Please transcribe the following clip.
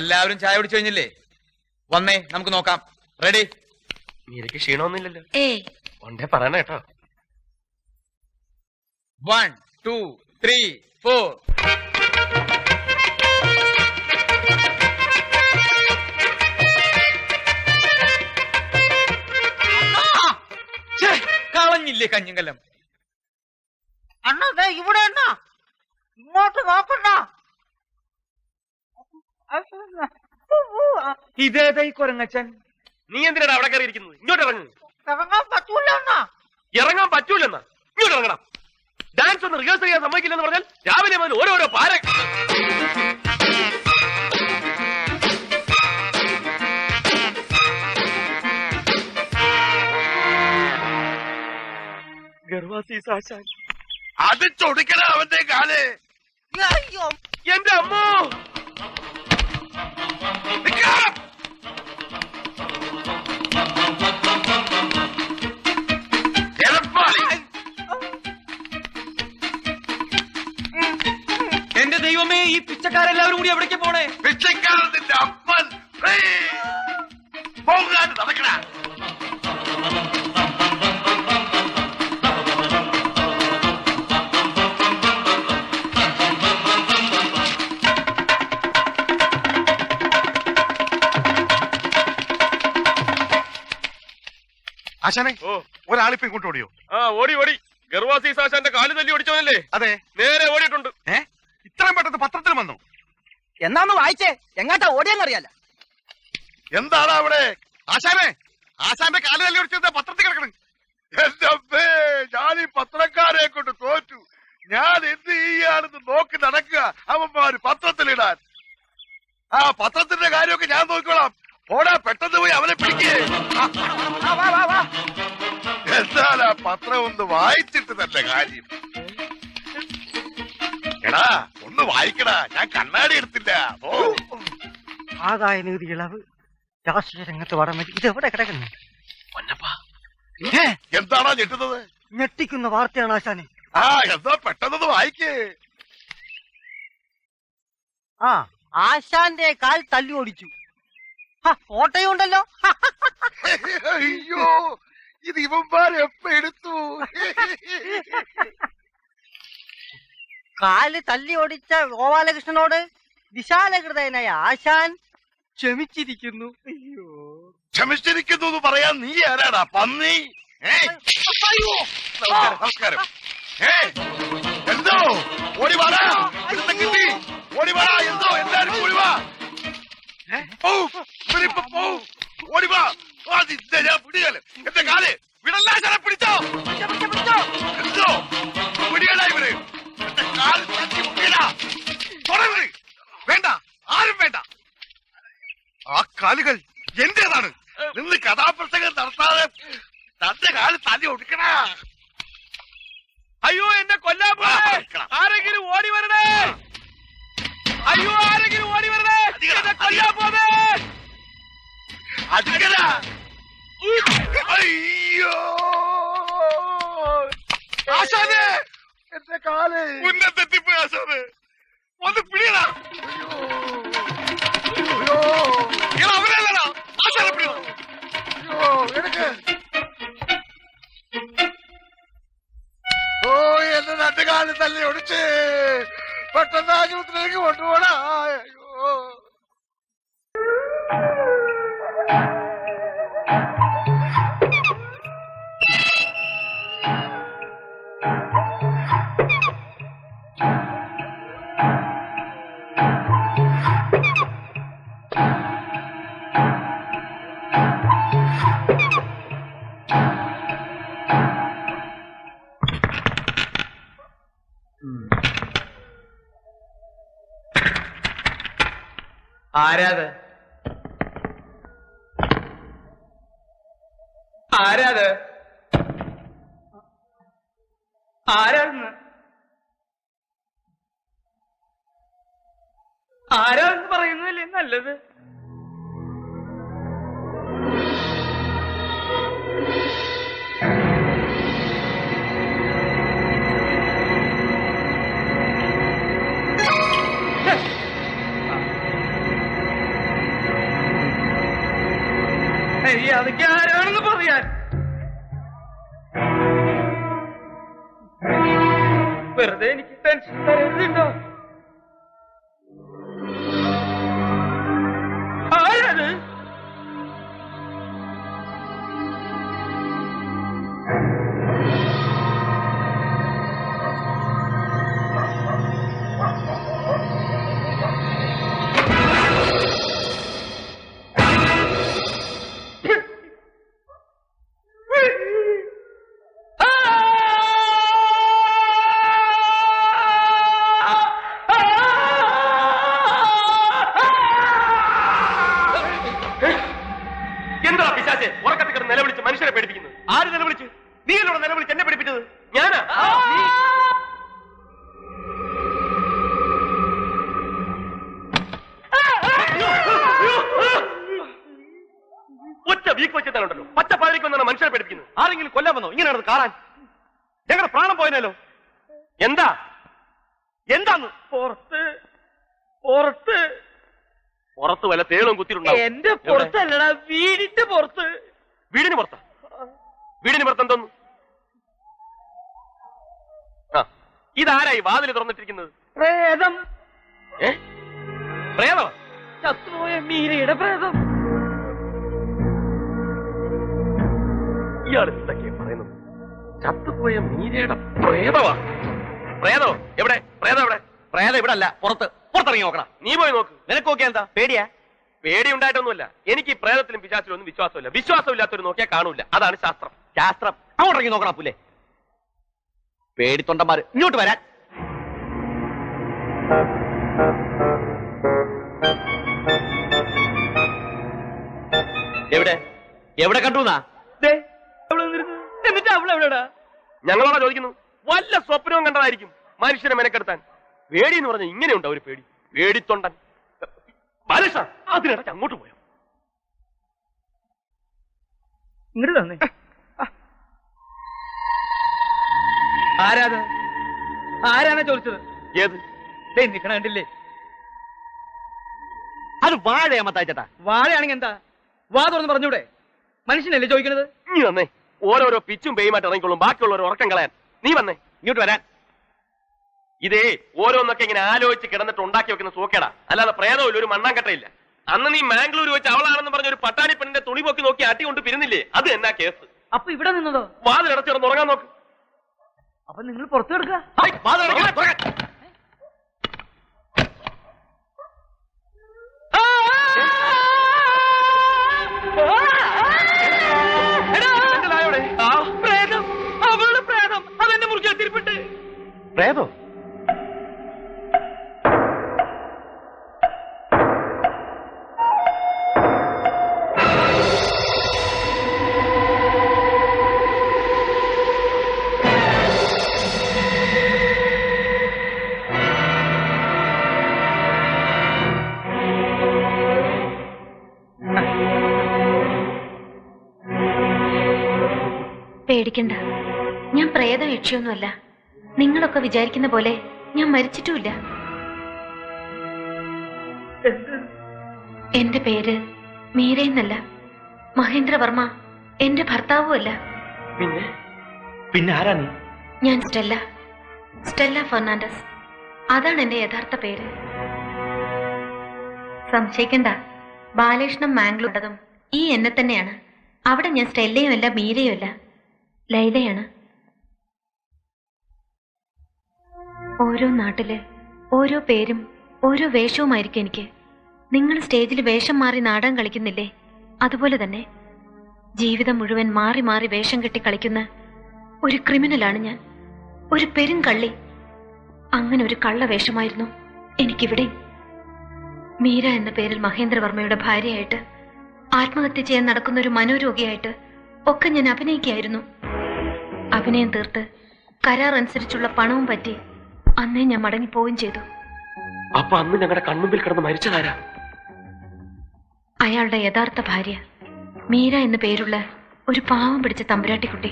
എല്ലാവരും ചായ കുടിച്ചു കഴിഞ്ഞില്ലേ? വന്നേ, നമുക്ക് നോക്കാം. റെഡി? മീരയ്ക്ക് ക്ഷീണമൊന്നുമില്ലല്ലോ? ഒണ്ടേ പറയണ കേട്ടോ. 1 2 3 4. കളഞ്ഞില്ലേ കഞ്ഞിങ്കലം? അണ്ണ ഇവിടെ അണ്ണ ഇങ്ങോട്ട് നോക്കണ്ട. ഇതേതാ ഈ കൊരങ്ങച്ചൻ? നീ എന്തിനാണ് അവിടെ കയറി ഇരിക്കുന്നത്? ഇങ്ങോട്ട് ഇറങ്ങ്. ഇറങ്ങാൻ പറ്റൂല അണ്ണ. ഇറങ്ങാൻ പറ്റൂലെന്നാ? ഇങ്ങോട്ട് ഇറങ്ങണം. ഡാൻസ് ഒന്ന് റിഹേഴ്സൽ ചെയ്യാൻ സമ്മതിക്കില്ലെന്ന് പറഞ്ഞാൽ രാവിലെ മുതൽ ഓരോരോ പാര. അത് ചൊടിക്കണ അവന്റെ കാല്. അയ്യോ എന്റെ അമ്മോ! എന്റെ ദൈവമേ, ഈ പിച്ചക്കാരെല്ലാവരും കൂടി എവിടേക്ക് പോണേ? പിച്ചക്കാരത്തിന്റെ അപ്പൻ പോകാൻ നടക്കണ. ആശാനെ, ഒരാളിപ്പോ ഇങ്ങോട്ട് ഓടിയോ? ഓടി ഓടി. ഗർവാസി സാശാന്റെ കാല് തല്ലി ഓടിച്ചവനല്ലേ? അതെ, നേരെ ഓടിയിട്ടുണ്ട്. ഇത്രയും പെട്ടെന്ന് പത്രത്തിൽ വന്നു. എന്നാന്ന് വായിച്ചേ, എങ്ങാട്ടാ ഓടിയെന്നറിയാല. എന്താണ് അവിടെ? ആശാനെ, ആശാന്റെ കാല് തല്ലി ഓടിച്ചത് പത്രത്തിൽ കിടക്കണം. എന്റെ അമ്മേ, ഞാൻ ഈ പത്രക്കാരെ കൊണ്ട് തോറ്റു. ഞാൻ എന്ത് ചെയ്യാണെന്ന് നോക്കി നടക്കുക അവന്മാര് പത്രത്തിലിടാൻ. ആ പത്രത്തിന്റെ കാര്യമൊക്കെ ഞാൻ നോക്കിക്കോളാം. ഓടാ, പെട്ടെന്ന് പോയി അവനെ പിടിക്കേ. എന്നാൽ ആ പത്രം ഒന്ന് വായിച്ചിട്ട് തന്നെ കാര്യം. എടാ, ഒന്ന് വായിക്കടാ, ഞാൻ കണ്ണാടി എടുത്തില്ല. ഓ, ആദായ നികുതി ഇളവ്, രാഷ്ട്രീയ രംഗത്ത് വടമതി, ഇതെവിടെ കിടക്കുന്നു? എന്താണോ ഞെട്ടുന്നത്? ഞെട്ടിക്കുന്ന വാർത്തയാണ് ആശാനെ. ആ, എന്താ പെട്ടെന്ന് വായിക്കേ. ആ, ആശാന്റെ കാൽ തല്ലി ഓടിച്ചു. ഫോട്ടോയുണ്ടല്ലോ. അയ്യോ, ഇത് ഇവന്മാരെപ്പ എടുത്തു? കാല് തല്ലി ഓടിച്ച ഗോപാലകൃഷ്ണനോട് വിശാലഹൃദയനായ ആശാൻ ക്ഷമിച്ചിരിക്കുന്നു. അയ്യോ, ക്ഷമിച്ചിരിക്കുന്നു എന്ന് പറയാൻ നീ ആരാടാ, പന്നി? നമസ്കാരം. എന്തോ ഓടിവാടാ, കിട്ടി. ഓടിവാടാ, എന്തോ എല്ലാരും ഓടിവാ. ഓടിവാ. ഞാൻ പിടിയാല്. എന്റെ കാല് വിടല്ലാശാനെ പിടിച്ചോ. എന്തോ പിടിയടാ ഇവര്. എന്റെ കാല് തട്ടി മുട്ടിയടാ. തുടർന്ന് വേണ്ട, ആരും വേണ്ട. ആ കാലുകൾ എന്റേതാണ്. നിന്ന് കഥാപ്രസംഗം നടത്താതെ തന്റെ കാല് തല്ലി ഒടുക്കണ. അയ്യോ, എന്നെ കൊല്ലാൻ പോണേ. ആരെങ്കിലും ഓടി വരണേ. അയ്യോ, ആരെങ്കിലും ഓടി വരണേ. എന്നെ കൊല്ലാൻ പോണേ. അടിക്കടാ. അയ്യോ, ആശാനെ, എന്റെ കാല് ഉന്നത്തെത്തിപ്പോയി. ആശാനെ, ഒന്ന് പിടിയടാ. അയ്യോ, അവരല്ലടാ, ആശാനെ പിടിയണം. അയ്യോ, എടുക്ക്. ഓ, എന്റെ രണ്ട് കാല് തല്ലി ഒടിച്ച് പെട്ടെന്ന് ആശുപത്രിയിലേക്ക് കൊണ്ടുപോടാ. അയ്യോ, ആരാത്? ആരാത്? ആരാന്ന്? ആരാന്ന് പറയുന്നതല്ലേ നല്ലത്. മര്യാദയ്ക്ക് ആരാണെന്ന് പറയാൻ. വെറുതെ എനിക്ക് ടെൻഷൻ തരുന്നുണ്ടോ? ആരാണ്? എന്താ പിശാചേ ഉറക്കത്തിൽ കിടന്ന് നിലവിളിച്ച് മനുഷ്യരെ പേടിപ്പിക്കുന്നത്? ആര് നിലവിളിച്ച്? നീയിലൂടെ നിലവിളിച്ച് എന്നെ പേടിപ്പിച്ചത് ഞാനാ? ഒറ്റ വീക്ക് വെച്ചിട്ടാണല്ലോ പച്ചപ്പാതിരിക്ക് വന്നാണ് മനുഷ്യരെ പേടിപ്പിക്കുന്നത്. ആരെങ്കിലും കൊല്ലാൻ വന്നോ ഇങ്ങനെ നടന്ന് കാണാൻ? ഞങ്ങളുടെ പ്രാണം പോയനല്ലോ. എന്താ എന്താന്ന്? പുറത്ത് പുറത്ത് പുറത്ത് വല്ല തേളും കുത്തിയിട്ടുണ്ടാവും. എന്റെ പുറത്തല്ലടാ, വീടിന്റെ പുറത്ത്. വീടിന് പുറത്താ? വീടിന് പുറത്ത് എന്തോന്നു? ആ ഇതാരായി വാതിൽ തുറന്നിട്ടിരിക്കുന്നത്? പ്രേതം. പ്രേതോ? ചത്തുപോയ മീരയുടെ പ്രേതം. ഇയാൾ എന്തൊക്കെയാ പറയുന്നത്? ചത്തുപോയ മീരയുടെ പ്രേതമാ? പ്രേതോ എവിടെ? പ്രേതം എവിടെ? പ്രേതം ഇവിടെ അല്ല, പുറത്ത്. പുറത്തിറങ്ങി നോക്കണം. നീ പോയി നോക്ക്. നിനക്ക് നോക്കിയാ എന്താ? പേടിയാ? പേടി ഉണ്ടായിട്ടൊന്നുമില്ല. എനിക്ക് ഈ പ്രേതത്തിലും പിശാചിലും ഒന്നും വിശ്വാസമില്ല. വിശ്വാസമില്ലാത്തൊരു നോക്കിയാൽ കാണൂല. അതാണ് ശാസ്ത്രം. ശാസ്ത്രം അങ്ങോട്ടിറങ്ങി നോക്കണം. പുല്ലേ പേടിത്തൊണ്ടന്മാര് ഇങ്ങോട്ട് വരാൻ. എവിടെ എവിടെ കണ്ടു? എന്നിട്ട് അവളെവിടെടാ? ഞങ്ങളോടാ ചോദിക്കുന്നു. വല്ല സ്വപ്നവും കണ്ടതായിരിക്കും മനുഷ്യനെ മെനക്കെടുത്താൻ. പേടി എന്ന് പറഞ്ഞാൽ ഇങ്ങനെയുണ്ടോ ഒരു പേടി? പേടിത്തൊണ്ടൻ മനുഷ്യ അതിനിടയ്ക്ക് അങ്ങോട്ട് പോയോ? ഇങ്ങോട്ട് തന്നെ. ആരാണ്? ആരാണ് ചോദിച്ചത്? ഏത്? നിക്കണ കണ്ടില്ലേ? അത് വാഴയമ്മത്തായിച്ചേട്ടാ. വാഴയാണെങ്കിൽ എന്താ? വാ തുറന്ന് പറഞ്ഞൂടെ? മനുഷ്യനല്ലേ ചോദിക്കണത്? നീ വന്നേ. ഓരോരോ പിച്ചും പേയുമായിട്ട് ഇറങ്ങിക്കൊള്ളും ബാക്കിയുള്ളവർ ഉറക്കം കളയാൻ. നീ വന്നേ, ഇങ്ങോട്ട് വരാൻ. ഇതേ ഓരോന്നൊക്കെ ഇങ്ങനെ ആലോചിച്ച് കിടന്നിട്ട് ഉണ്ടാക്കി വെക്കുന്ന സൂക്കേടാ, അല്ലാതെ പ്രേതമില്ല, ഒരു മണ്ണാങ്കട്ടയില്ല. അന്ന് നീ മാംഗ്ലൂർ വെച്ച് അവളാണെന്ന് പറഞ്ഞ ഒരു പട്ടാണി പെണ്ണിന്റെ തുണി പൊക്കി നോക്കി അട്ടി കൊണ്ട് പിരിന്നില്ലേ? അത് എന്നാ കേസ്? അപ്പൊ ഇവിടെ നിന്നതോ? വാതിലടച്ച് കിടന്ന് ഉറങ്ങാൻ നോക്ക്. അപ്പൊ നിങ്ങൾ പുറത്തു കിടക്കുക. പ്രേതം, അവളുടെ പ്രേതം അതെന്നെ മുറിച്ച് തിരിപ്പിട്ട്. പ്രേതോ? പേടിക്കണ്ട, ഞാൻ പ്രേതം യക്ഷിയൊന്നുമല്ല. നിങ്ങളൊക്കെ വിചാരിക്കുന്ന പോലെ ഞാൻ മരിച്ചിട്ടുമില്ല. എന്റെ പേര് മീരയെന്നല്ല, മഹേന്ദ്രവർമ്മ എന്റെ ഭർത്താവുമല്ല. പിന്നെ ആരാ നീ? ഞാൻ സ്റ്റെല്ല ഫെർണാണ്ടസ്. അതാണ് എന്റെ യഥാർത്ഥ പേര്. സംശയിക്കണ്ട, ബാലകൃഷ്ണൻ മാംഗ്ലൂർട്ടതും ഈ എന്നെ തന്നെയാണ്. അവിടെ ഞാൻ സ്റ്റെല്ലയും അല്ല, മീരയും അല്ല, ലൈലയാണ്. ഓരോ നാട്ടില് ഓരോ പേരും ഓരോ വേഷവുമായിരിക്കും എനിക്ക്. നിങ്ങൾ സ്റ്റേജിൽ വേഷം മാറി നാടകം കളിക്കുന്നില്ലേ? അതുപോലെ തന്നെ ജീവിതം മുഴുവൻ മാറി മാറി വേഷം കെട്ടി കളിക്കുന്ന ഒരു ക്രിമിനലാണ് ഞാൻ, ഒരു പെരും കള്ളി. അങ്ങനെ ഒരു കള്ള വേഷമായിരുന്നു എനിക്കിവിടെ. മീര എന്ന പേരിൽ മഹേന്ദ്രവർമ്മയുടെ ഭാര്യയായിട്ട്, ആത്മഹത്യ ചെയ്യാൻ നടക്കുന്ന ഒരു മനോരോഗിയായിട്ട് ഒക്കെ ഞാൻ അഭിനയിക്കുകയായിരുന്നു. അഭിനയം തീർത്ത് കരാർ അനുസരിച്ചുള്ള പണവും പറ്റി അന്നേ ഞാൻ മടങ്ങിപ്പോവുകയും ചെയ്തു. അപ്പൊ അന്ന് ഞങ്ങളുടെ കൺമുമ്പിൽ കിടന്ന് മരിച്ചതാരാ? അയാളുടെ യഥാർത്ഥ ഭാര്യ മീര എന്ന പേരുള്ള ഒരു പാവം പിടിച്ച തമ്പുരാട്ടിക്കുട്ടി.